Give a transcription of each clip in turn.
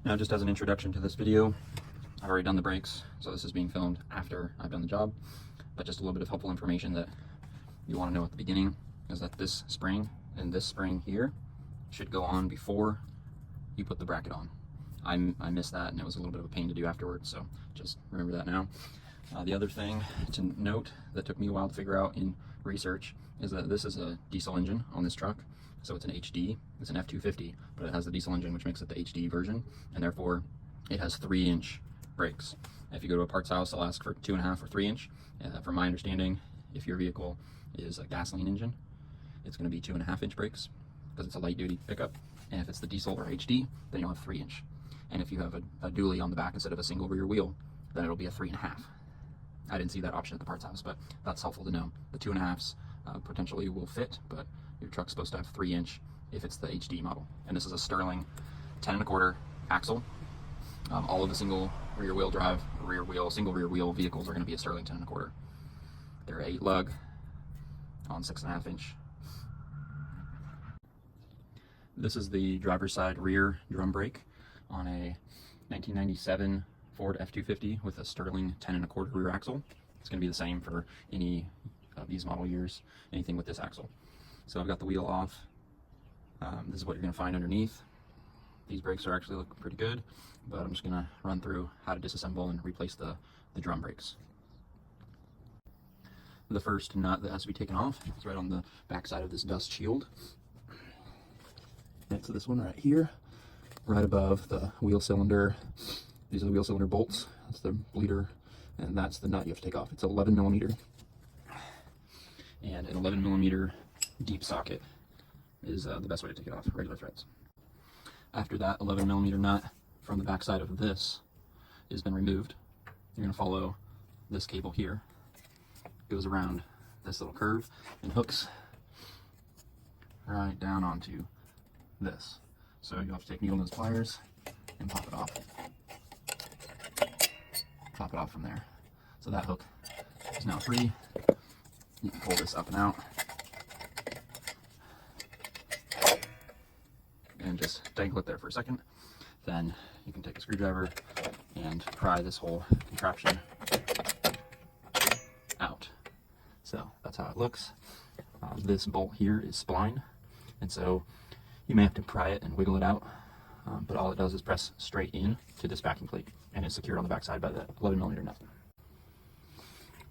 Now, just as an introduction to this video, I've already done the brakes, so this is being filmed after I've done the job. But just a little bit of helpful information that you want to know at the beginning is that this spring and this spring here should go on before you put the bracket on. I missed that, and it was a little bit of a pain to do afterwards, so just remember that now. The other thing to note that took me a while to figure out in research is that this is a diesel engine on this truck. So it's an HD, it's an F250, but it has the diesel engine, which makes it the HD version, and therefore it has 3-inch brakes. If you go to a parts house, they'll ask for 2.5 or 3-inch. From my understanding, if your vehicle is a gasoline engine, it's going to be 2.5-inch brakes because it's a light duty pickup. And if it's the diesel or HD, then you'll have 3-inch. And if you have a dually on the back instead of a single rear wheel, then it'll be a 3.5. I didn't see that option at the parts house, but that's helpful to know. The 2.5s potentially will fit, but your truck's supposed to have 3-inch if it's the HD model. And this is a Sterling 10.25 axle. All of the single rear wheel drive, single rear wheel vehicles are going to be a Sterling 10.25. They're 8 lug on 6.5-inch. This is the driver's side rear drum brake on a 1997 Ford F250 with a Sterling 10.25 rear axle. It's going to be the same for any of these model years, anything with this axle. So I've got the wheel off. This is what you're going to find underneath. These brakes are actually looking pretty good, but I'm just going to run through how to disassemble and replace the drum brakes. The first nut that has to be taken off is right on the back side of this dust shield. Next to this one right here, right above the wheel cylinder. These are the wheel cylinder bolts. That's the bleeder, and that's the nut you have to take off. It's 11 millimeter, and an 11 millimeter deep socket is the best way to take it off, regular threads. After that 11 millimeter nut from the back side of this has been removed, you're going to follow this cable here. It goes around this little curve and hooks right down onto this. So you'll have to take needle nose pliers and pop it off. Pop it off from there. So that hook is now free. You can pull this up and out and just dangle it there for a second. Then you can take a screwdriver and pry this whole contraption out. So that's how it looks. This bolt here is spline, and so you may have to pry it and wiggle it out, but all it does is press straight in to this backing plate, and it's secured on the back side by the 11 millimeter nut.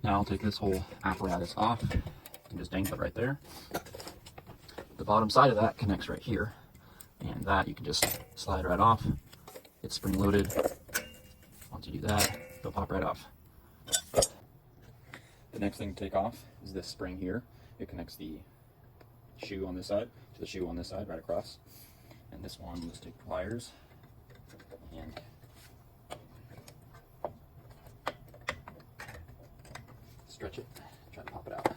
Now I'll take this whole apparatus off and just dangle it right there. The bottom side of that connects right here, and that you can just slide right off. It's spring loaded. Once you do that, it'll pop right off. The next thing to take off is this spring here. It connects the shoe on this side to the shoe on this side right across. And this one, let's take pliers and stretch it, try to pop it out.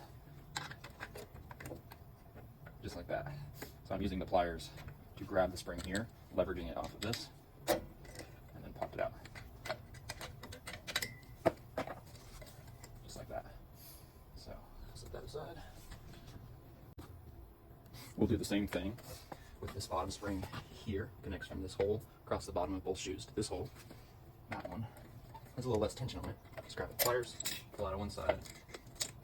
Just like that. So I'm using the pliers to grab the spring here, leveraging it off of this, and then pop it out. Just like that. So, set that aside. We'll do the same thing with this bottom spring here. Connects from this hole across the bottom of both shoes to this hole. That one has a little less tension on it. Just grab the pliers, pull out on one side,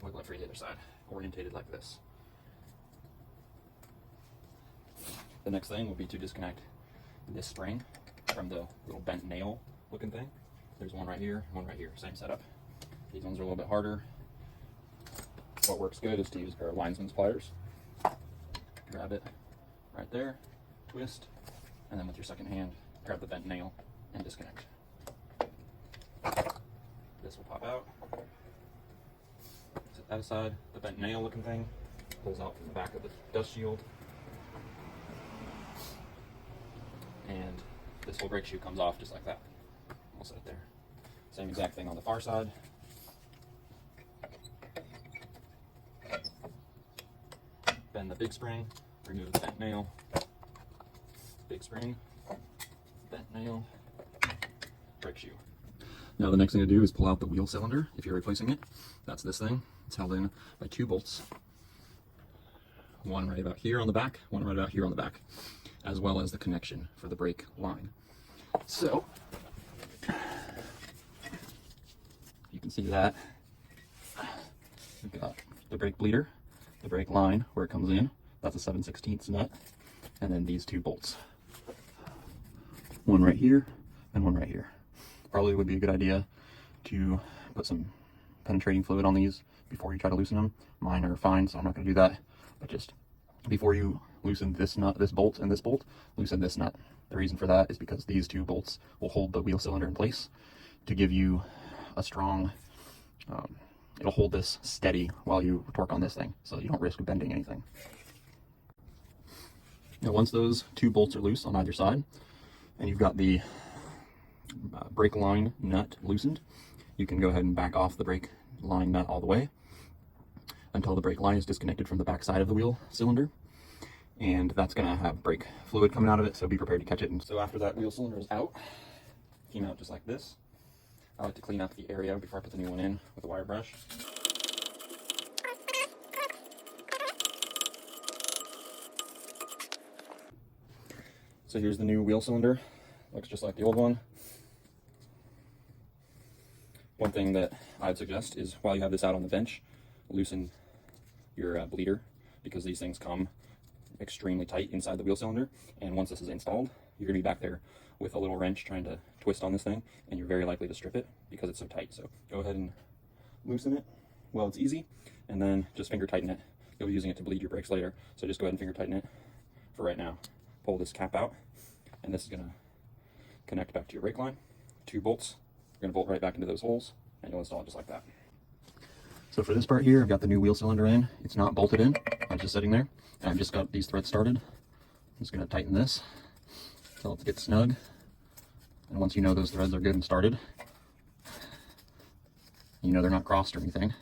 wiggle it for the other side, orientated like this. The next thing will be to disconnect this spring from the little bent nail looking thing. There's one right here, same setup. These ones are a little bit harder. What works good is to use our linesman's pliers. Grab it right there, twist, and then with your second hand, grab the bent nail and disconnect. This will pop out. Set that aside. The bent nail looking thing pulls out from the back of the dust shield. And this whole brake shoe comes off just like that. We'll set it there. Same exact thing on the far side. Bend the big spring, remove the bent nail, big spring, bent nail, brake shoe. Now the next thing to do is pull out the wheel cylinder if you're replacing it. That's this thing. It's held in by 2 bolts. One right about here on the back, one right about here on the back, as well as the connection for the brake line. So you can see that we've got the brake bleeder, the brake line where it comes in, that's a 7/16 nut, and then these two bolts. One right here and one right here. Probably would be a good idea to put some penetrating fluid on these before you try to loosen them. Mine are fine, so I'm not going to do that. But just before you loosen this nut, this bolt, and this bolt, loosen this nut. The reason for that is because these two bolts will hold the wheel cylinder in place to give you a strong, it'll hold this steady while you torque on this thing, so you don't risk bending anything. Now once those two bolts are loose on either side, and you've got the brake line nut loosened, you can go ahead and back off the brake line nut all the way until the brake line is disconnected from the back side of the wheel cylinder, and that's going to have brake fluid coming out of it, so be prepared to catch it. And so after that wheel cylinder is out, came out just like this. I like to clean up the area before I put the new one in with a wire brush. So here's the new wheel cylinder. Looks just like the old one. One thing that I'd suggest is while you have this out on the bench, loosen your bleeder, because these things come extremely tight inside the wheel cylinder, and once this is installed, you're going to be back there with a little wrench trying to twist on this thing, and you're very likely to strip it because it's so tight. So go ahead and loosen it while it's easy, and then just finger tighten it. You'll be using it to bleed your brakes later, so just go ahead and finger tighten it for right now. Pull this cap out, and this is going to connect back to your brake line. Two bolts, you're going to bolt right back into those holes, and you'll install it just like that. So for this part here, I've got the new wheel cylinder in. It's not bolted in, it's just sitting there. And I've just got these threads started. I'm just going to tighten this until it gets snug. And once you know those threads are good and started, you know they're not crossed or anything,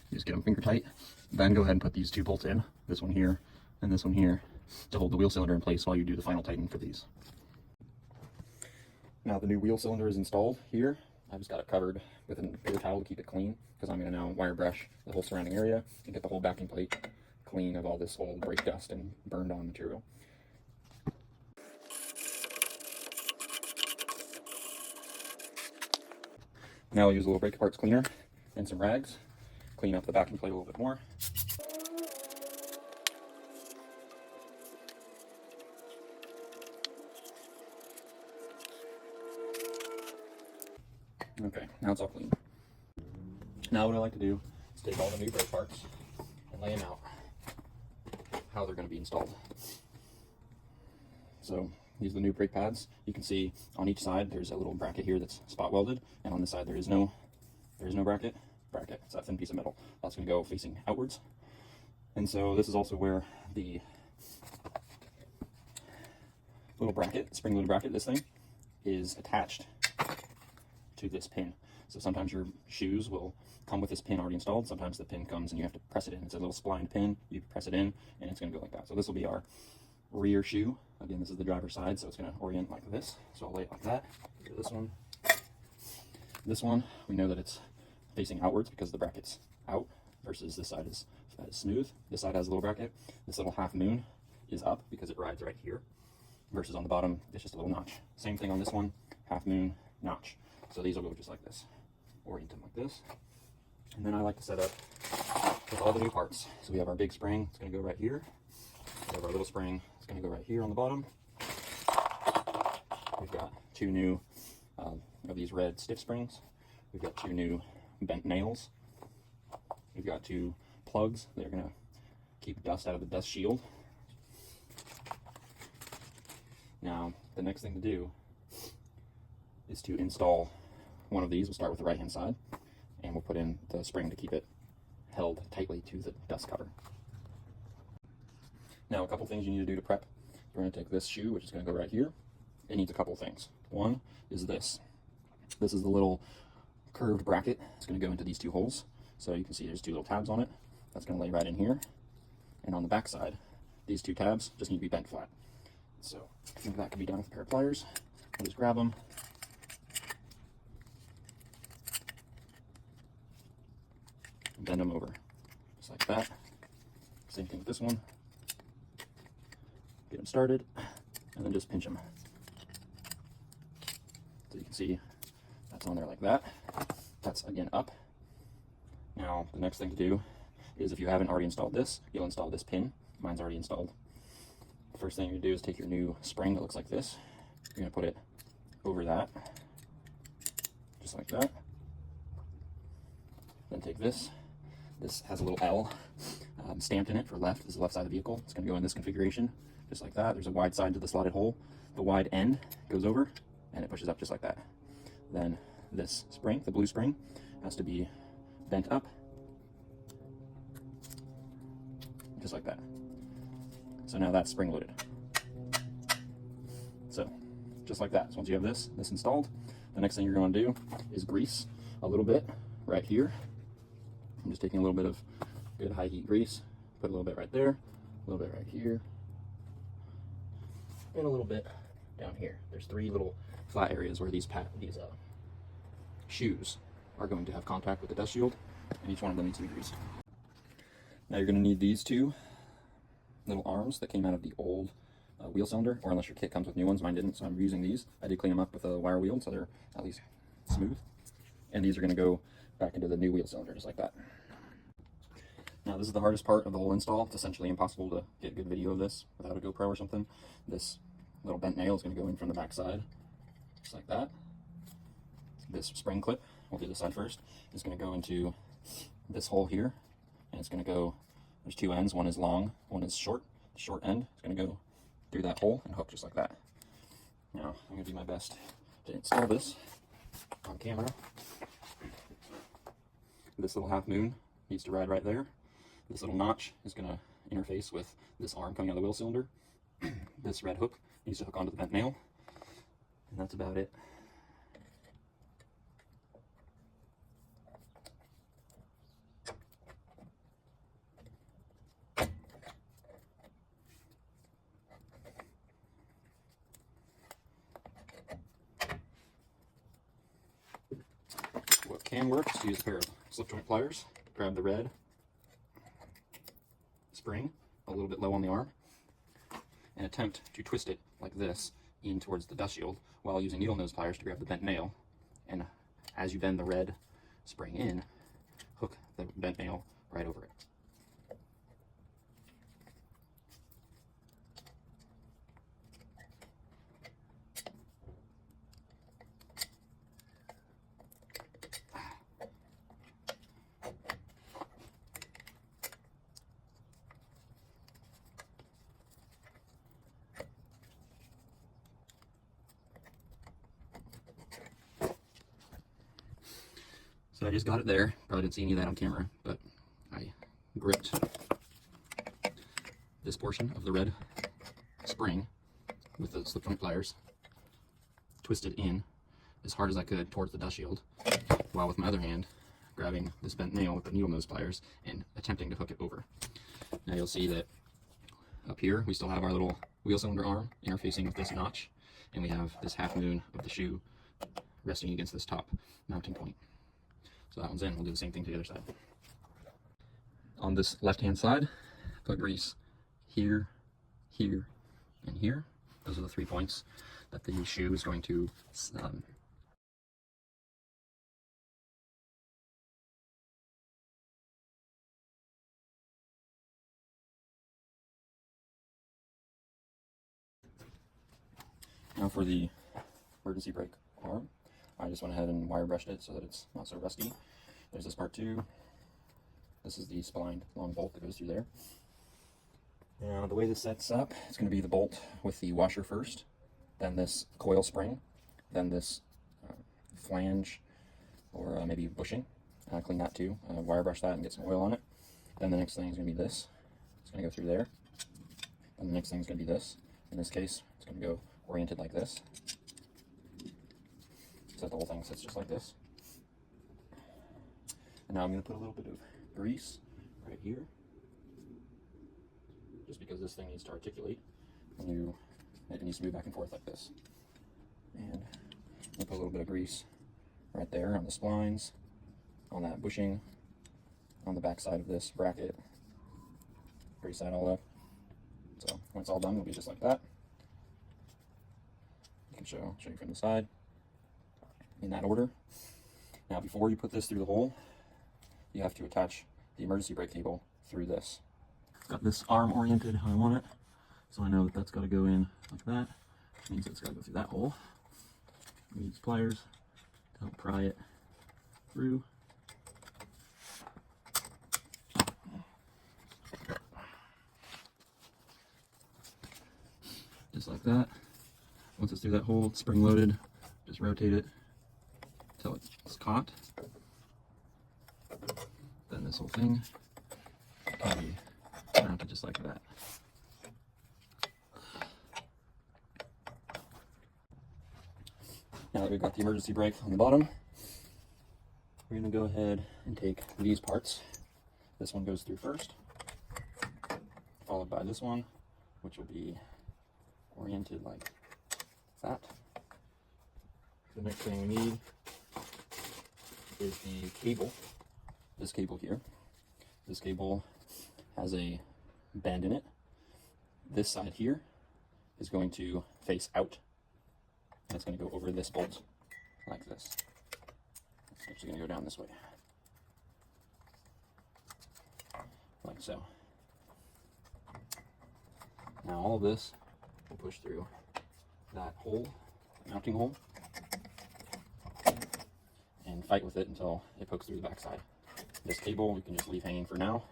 you just get them finger tight. Then go ahead and put these two bolts in, this one here and this one here, to hold the wheel cylinder in place while you do the final tighten for these. Now the new wheel cylinder is installed here. I just got it covered with a paper towel to keep it clean, because I'm going to now wire brush the whole surrounding area and get the whole backing plate clean of all this old brake dust and burned on material. Now I'll use a little brake parts cleaner and some rags, clean up the backing plate a little bit more. Okay, now it's all clean. Now what I like to do is take all the new brake parts and lay them out how they're going to be installed. So these are the new brake pads. You can see on each side there's a little bracket here that's spot welded, and on this side there is no bracket. It's that thin piece of metal. That's going to go facing outwards. And so this is also where the little bracket, spring-loaded bracket, this thing, is attached to this pin. So sometimes your shoes will come with this pin already installed. Sometimes the pin comes and you have to press it in. It's a little splined pin. You press it in and it's going to go like that. So this will be our rear shoe. Again, this is the driver's side, so it's going to orient like this. So I'll lay it like that. Do this one. This one, we know that it's facing outwards because the bracket's out, versus this side is smooth. This side has a little bracket. This little half moon is up because it rides right here, versus on the bottom it's just a little notch. Same thing on this one, half moon, notch. So these will go just like this, orient them like this. And then I like to set up with all the new parts. So we have our big spring, it's going to go right here. We have our little spring, it's going to go right here on the bottom. We've got two new of these red stiff springs. We've got two new bent nails. We've got two plugs that are going to keep dust out of the dust shield. Now, the next thing to do is to install one of these. We'll start with the right hand side, and we'll put in the spring to keep it held tightly to the dust cover. Now, a couple things you need to do to prep. We're going to take this shoe, which is going to go right here. It needs a couple things. One is this. This is the little curved bracket. It's going to go into these two holes. So you can see there's two little tabs on it. That's going to lay right in here. And on the back side, these two tabs just need to be bent flat. So I think that can be done with a pair of pliers. I'll just grab them. And bend them over, just like that. Same thing with this one. Get them started, and then just pinch them. So you can see that's on there like that. That's again up. Now the next thing to do is, if you haven't already installed this, you'll install this pin. Mine's already installed. The first thing you're gonna do is take your new spring that looks like this. You're gonna put it over that, just like that. Then take this. This has a little L stamped in it for left. This is the left side of the vehicle. It's gonna go in this configuration, just like that. There's a wide side to the slotted hole. The wide end goes over and it pushes up just like that. Then this spring, the blue spring, has to be bent up, just like that. So now that's spring loaded. So just like that. So once you have this installed, the next thing you're going to do is grease a little bit right here. I'm just taking a little bit of good high heat grease, put a little bit right there, a little bit right here, and a little bit down here. There's 3 little flat areas where these shoes are going to have contact with the dust shield, and each one of them needs to be greased. Now you're going to need these 2 little arms that came out of the old wheel cylinder, or unless your kit comes with new ones. Mine didn't, so I'm using these. I did clean them up with a wire wheel, so they're at least smooth. And these are going to go back into the new wheel cylinder, just like that. Now this is the hardest part of the whole install. It's essentially impossible to get good video of this without a GoPro or something. This little bent nail is going to go in from the back side, just like that. This spring clip, we'll do this side first, is going to go into this hole here, and it's going to go, there's 2 ends, one is long, one is short. The short end is going to go through that hole and hook just like that. Now I'm going to do my best to install this on camera. This little half moon needs to ride right there. This little notch is going to interface with this arm coming out of the wheel cylinder. This red hook needs to hook onto the bent nail, and that's about it. What can work is to use a pair of slip joint pliers. Grab the red spring a little bit low on the arm and attempt to twist it like this in towards the dust shield while using needle nose pliers to grab the bent nail. And as you bend the red spring in, hook the bent nail right over it. So I just got it there. Probably didn't see any of that on camera, but I gripped this portion of the red spring with the slip joint pliers, twisted in as hard as I could towards the dust shield, while with my other hand grabbing this bent nail with the needle nose pliers and attempting to hook it over. Now you'll see that up here we still have our little wheel cylinder arm interfacing with this notch, and we have this half moon of the shoe resting against this top mounting point. So that one's in. We'll do the same thing to the other side. On this left-hand side, put grease here, here, and here. Those are the 3 points that the shoe is going to Now for the emergency brake arm, I just went ahead and wire brushed it so that it's not so rusty. There's this part too. This is the splined long bolt that goes through there. Now the way this sets up, it's going to be the bolt with the washer first, then this coil spring, then this flange or maybe bushing. Clean that too, wire brush that and get some oil on it. Then the next thing is going to be this. It's going to go through there. And the next thing is going to be this. In this case, it's going to go oriented like this. So the whole thing sits just like this. And now I'm going to put a little bit of grease right here, just because this thing needs to articulate when it needs to move back and forth like this. And I'll put a little bit of grease right there on the splines, on that bushing, on the back side of this bracket. Grease that all up. So when it's all done, it'll be just like that. You can show you from the side. in that order. Now before you put this through the hole, you have to attach the emergency brake cable through this. Got this arm oriented how I want it, so I know that that's got to go in like that, which means it's got to go through that hole. We use pliers to help pry it through. Just like that. Once it's through that hole, it's spring loaded, just rotate it until it's caught. Then this whole thing can be mounted just like that. Now that we've got the emergency brake on the bottom, we're going to go ahead and take these parts. This one goes through first, followed by this one, which will be oriented like that. The next thing we need is the cable. This cable here. This cable has a bend in it. This side here is going to face out, and it's going to go over this bolt like this. It's actually going to go down this way, like so. Now all of this will push through that hole, mounting hole, and fight with it until it pokes through the backside. This cable we can just leave hanging for now,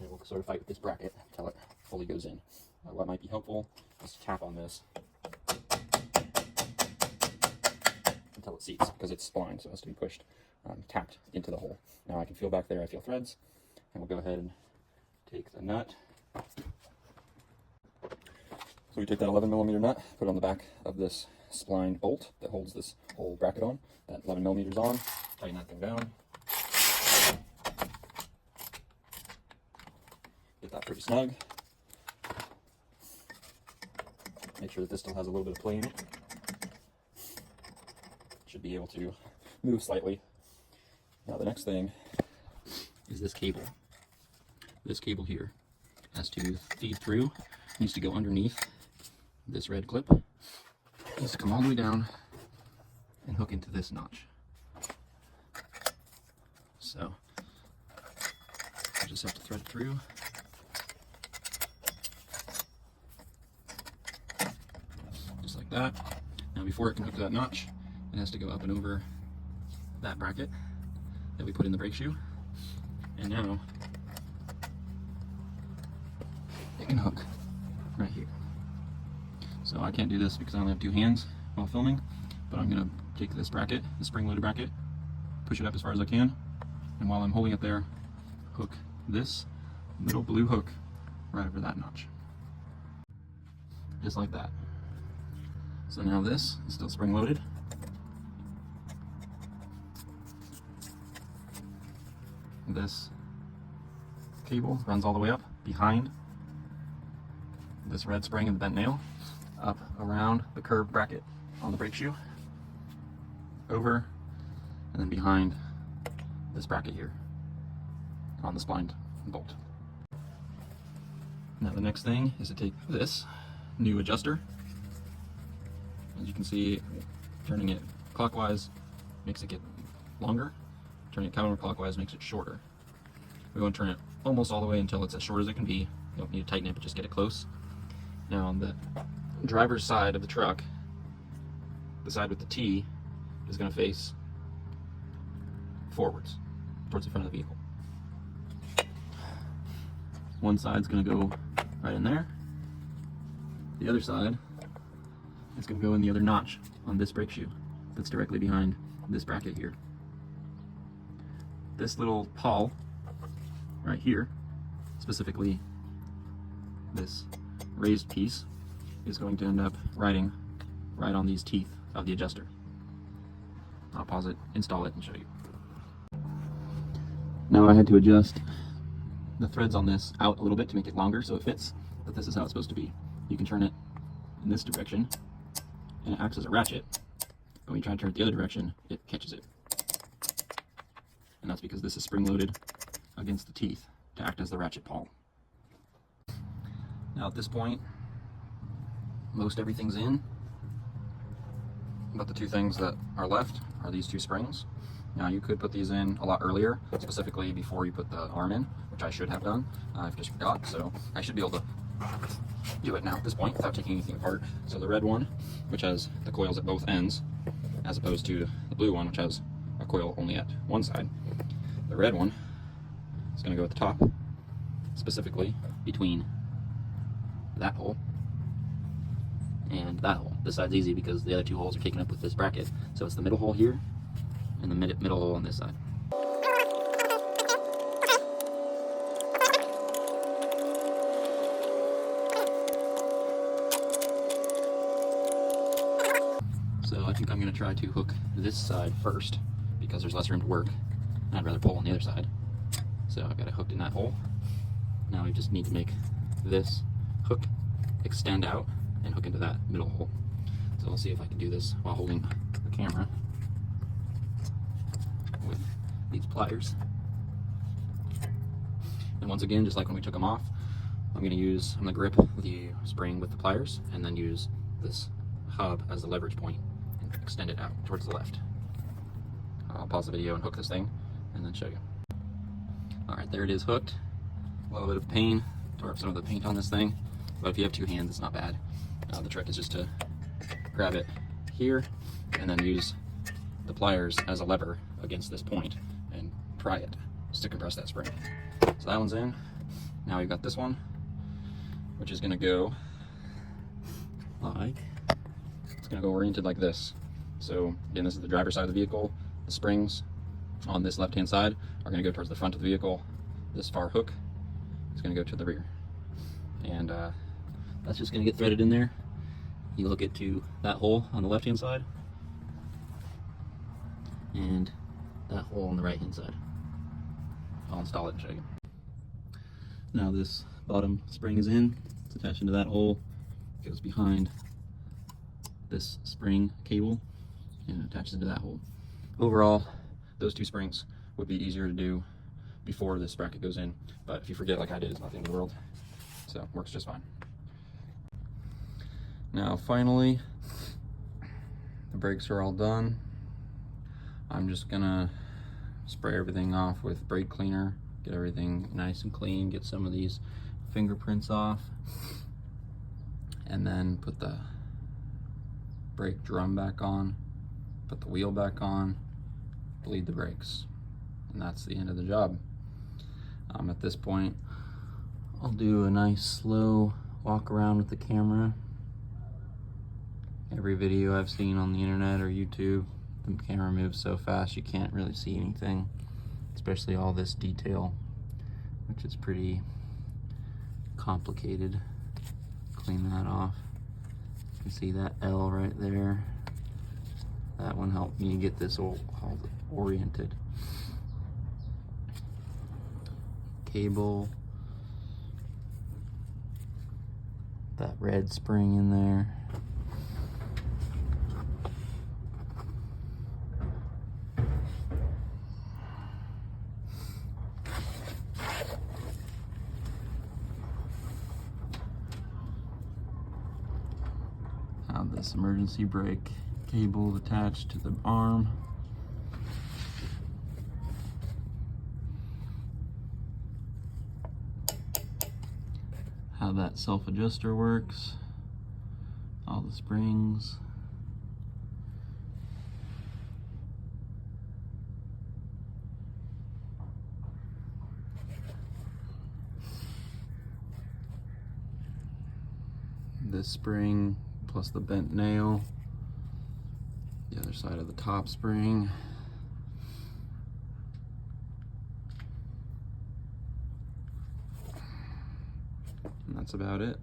and we'll sort of fight with this bracket until it fully goes in. What might be helpful is to tap on this until it seats, because it's splined, so it has to be pushed, tapped into the hole. Now I can feel back there, I feel threads, and we'll go ahead and take the nut. So we take that 11mm nut, put it on the back of this splined bolt that holds this whole bracket on. That 11mm on, tighten that thing down. Get that pretty snug. Make sure that this still has a little bit of play in it. Should be able to move slightly. Now the next thing is this cable. This cable here has to feed through, needs to go underneath this red clip, needs to come all the way down and hook into this notch. So I just have to thread it through. Just like that. Now before it can hook to that notch, it has to go up and over that bracket that we put in the brake shoe. And now it can hook right here. So I can't do this because I only have two hands while filming, but I'm going to take this bracket, the spring-loaded bracket, push it up as far as I can, and while I'm holding it there, hook this little blue hook right over that notch. Just like that. So now this is still spring-loaded. This cable runs all the way up behind this red spring and the bent nail, up around the curved bracket on the brake shoe, over, and then behind this bracket here on the splined bolt. Now the next thing is to take this new adjuster. As you can see, turning it clockwise makes it get longer, turning it counterclockwise makes it shorter. We want to turn it almost all the way until it's as short as it can be. You don't need to tighten it, but just get it close. Now on the driver's side of the truck, the side with the T is going to face forwards, towards the front of the vehicle. One side's going to go right in there. The other side is going to go in the other notch on this brake shoe that's directly behind this bracket here. This little pawl right here, specifically this raised piece, is going to end up riding right on these teeth of the adjuster. I'll pause it, install it, and show you. Now I had to adjust the threads on this out a little bit to make it longer so it fits, but this is how it's supposed to be. You can turn it in this direction and it acts as a ratchet, but when you try to turn it the other direction, it catches it. And that's because this is spring-loaded against the teeth to act as the ratchet pawl. Now at this point, most everything's in. But the two things that are left are these two springs. Now you could put these in a lot earlier, specifically before you put the arm in, which I should have done. I've just forgot, so I should be able to do it now at this point without taking anything apart. So the red one, which has the coils at both ends, as opposed to the blue one, which has a coil only at one side. The red one is going to go at the top, specifically between that hole and that hole. This side's easy because the other two holes are taken up with this bracket. So it's the middle hole here and the middle hole on this side. So I think I'm going to try to hook this side first because there's less room to work. I'd rather pull on the other side. So I've got it hooked in that hole. Now we just need to make this hook extend out and hook into that middle hole. So I'll see if I can do this while holding the camera with these pliers. And once again, just like when we took them off, I'm going to grip the spring with the pliers and then use this hub as the leverage point and extend it out towards the left. I'll pause the video and hook this thing and then show you. Alright, there it is hooked. A little bit of pain, tore up some of the paint on this thing, but if you have two hands, it's not bad. The trick is just to grab it here and then use the pliers as a lever against this point and pry it just to compress that spring. So that one's in. Now we've got this one, which is going to go like, it's going to go oriented like this. So again, this is the driver's side of the vehicle. The springs on this left hand side are going to go towards the front of the vehicle. This far hook is going to go to the rear. And that's just going to get threaded in there. You hook it to that hole on the left hand side and that hole on the right hand side. I'll install it and show you. Now this bottom spring is in. It's attached into that hole. It goes behind this spring cable and attaches into that hole. Overall, those two springs would be easier to do before this bracket goes in, but if you forget like I did, it's not the end of the world. So it works just fine. Now finally, the brakes are all done. I'm just gonna spray everything off with brake cleaner, get everything nice and clean, get some of these fingerprints off, and then put the brake drum back on, put the wheel back on, bleed the brakes, and that's the end of the job. At this point, I'll do a nice slow walk around with the camera. Every video I've seen on the internet or YouTube, the camera moves so fast you can't really see anything, especially all this detail, which is pretty complicated. Clean that off. You can see that L right there. That one helped me get this all oriented. Cable. That red spring in there. Have this emergency brake cable attached to the arm. How that self-adjuster works, all the springs. This spring plus the bent nail, the other side of the top spring. And that's about it.